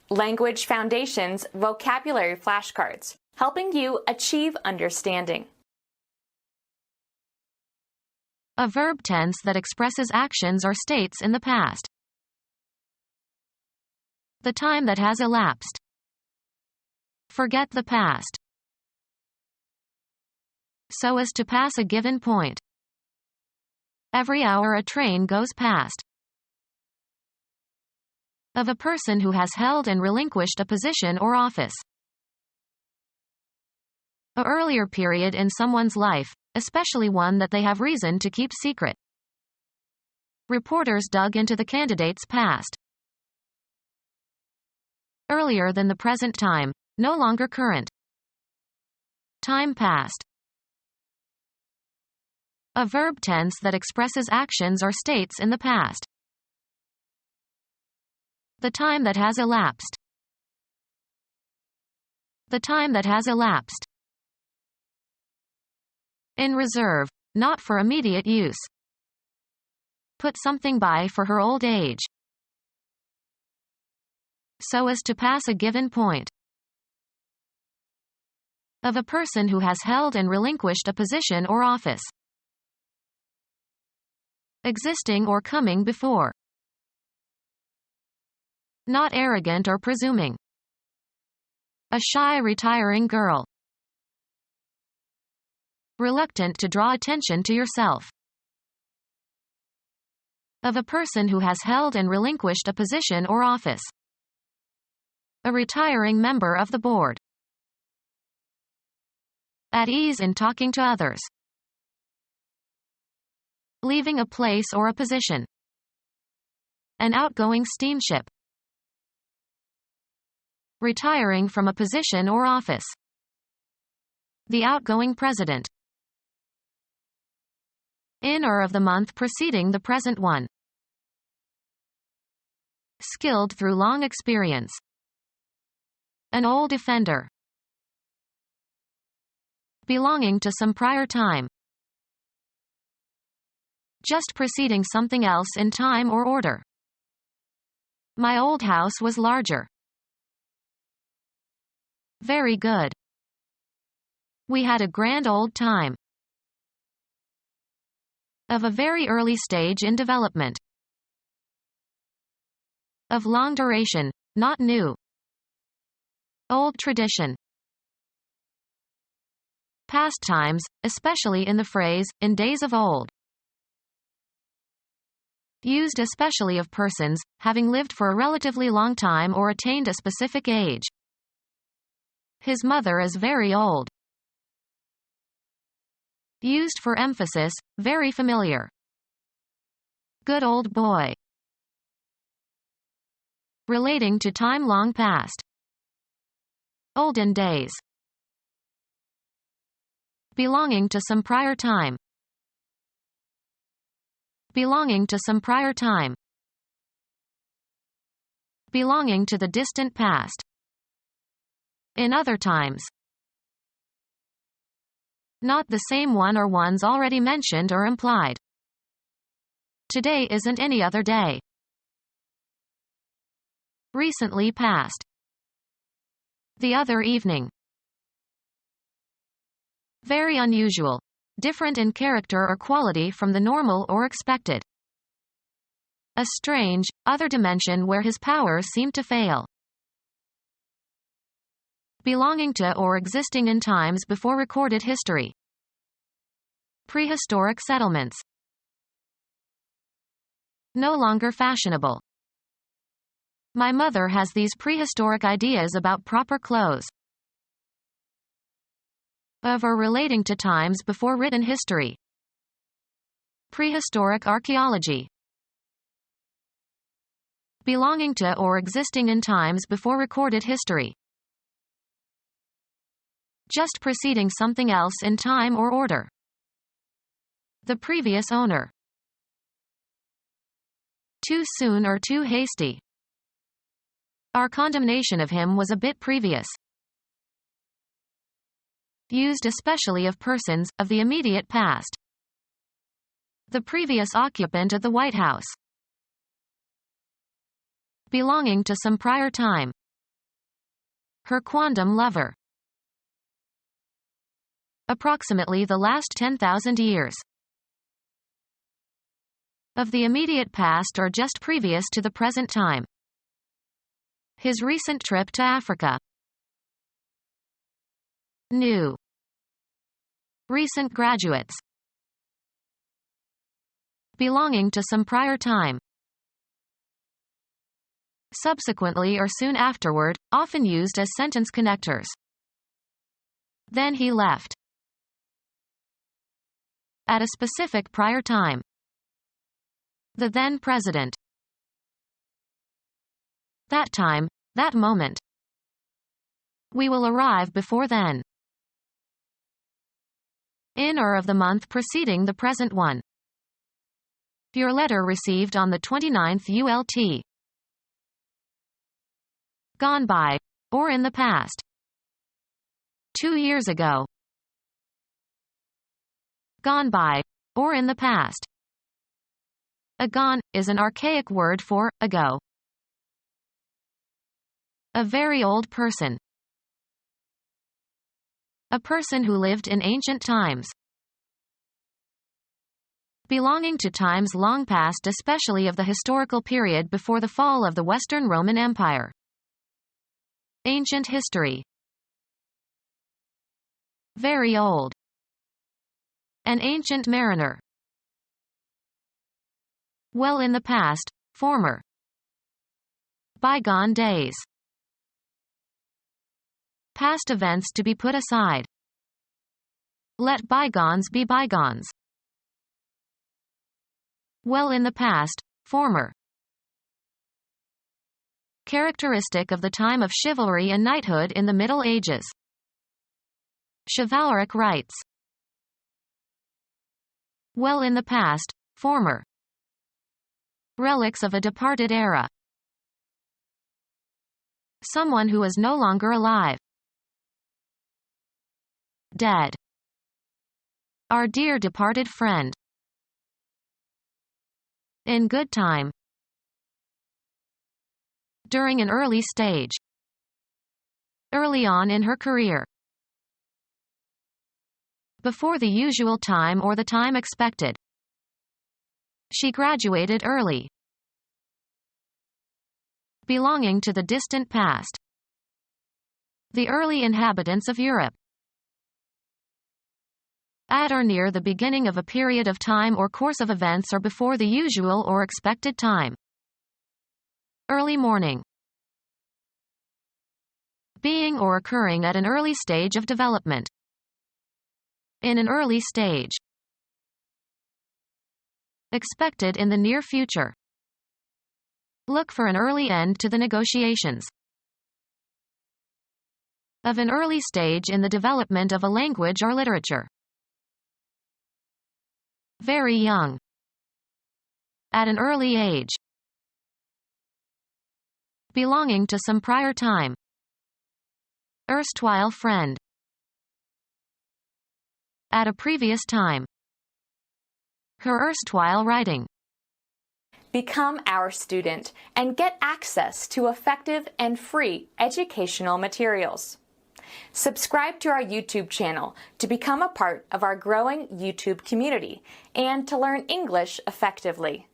Language Foundations Vocabulary Flashcards, helping you achieve understanding. A verb tense that expresses actions or states in the past. The time that has elapsed. Forget the past. So as to pass a given point. Every hour a train goes past. Of a person who has held and relinquished a position or office. A earlier period in someone's life, especially one that they have reason to keep secret. Reporters dug into the candidate's past. Earlier than the present time, no longer current. Time past. A verb tense that expresses actions or states in the past. The time that has elapsed. The time that has elapsed. In reserve, not for immediate use. Put something by for her old age. So as to pass a given point. Of a person who has held and relinquished a position or office. Existing or coming before. Not arrogant or presuming. A shy retiring girl. Reluctant to draw attention to yourself. Of a person who has held and relinquished a position or office. A retiring member of the board. At ease in talking to others. Leaving a place or a position. An outgoing steamship. Retiring from a position or office. The outgoing president. In or of the month preceding the present one. Skilled through long experience. An old offender. Belonging to some prior time. Just preceding something else in time or order. My old house was larger. Very good. We had a grand old time. Of a very early stage in development. Of long duration, not new. Old tradition. Past times, especially in the phrase, in days of old. Used especially of persons, having lived for a relatively long time or attained a specific age. His mother is very old. Used for emphasis, very familiar. Good old boy. Relating to time long past. Olden days. Belonging to some prior time. Belonging to some prior time. Belonging to the distant past. In other times. Not the same one or ones already mentioned or implied. Today isn't any other day. Recently past. The other evening. Very unusual. Different in character or quality from the normal or expected. A strange, other dimension where his powers seem to fail. Belonging to or existing in times before recorded history. Prehistoric settlements. No longer fashionable. My mother has these prehistoric ideas about proper clothes. Of or relating to times before written history. Prehistoric archaeology. Belonging to or existing in times before recorded history. Just preceding something else in time or order. The previous owner. Too soon or too hasty. Our condemnation of him was a bit previous. Used especially of persons, of the immediate past. The previous occupant of the White House. Belonging to some prior time. her quondam lover. Approximately the last 10,000 years. Of the immediate past or just previous to the present time. His recent trip to Africa. New. Recent graduates. Belonging to some prior time. Subsequently or soon afterward, often used as sentence connectors. Then he left. At a specific prior time. The then president. That time, that moment. We will arrive before then. In or of the month preceding the present one. Your letter received on the 29th ULT. Gone by, or in the past. 2 years ago. Gone by, or in the past. Agone is an archaic word for ago. A very old person. A person who lived in ancient times. Belonging to times long past, especially of the historical period before the fall of the Western Roman Empire. Ancient history. Very old. An ancient mariner. Well in the past, former. Bygone days. Past events to be put aside. Let bygones be bygones. Well in the past, former. Characteristic of the time of chivalry and knighthood in the Middle Ages. Chivalric rights. Well in the past, former. Relics of a departed era. Someone who is no longer alive. Dead. Our dear departed friend. In good time. During an early stage. Early on in her career. Before the usual time or the time expected. She graduated early. Belonging to the distant past. The early inhabitants of Europe. At or near the beginning of a period of time or course of events or before the usual or expected time. Early morning. Being or occurring at an early stage of development. In an early stage. Expected in the near future. Look for an early end to the negotiations. Of an early stage in the development of a language or literature. Very young. At an early age. Belonging to some prior time. Erstwhile friend. At a previous time. Her erstwhile writing. Become our student and get access to effective and free educational materials. Subscribe to our YouTube channel to become a part of our growing YouTube community and to learn English effectively.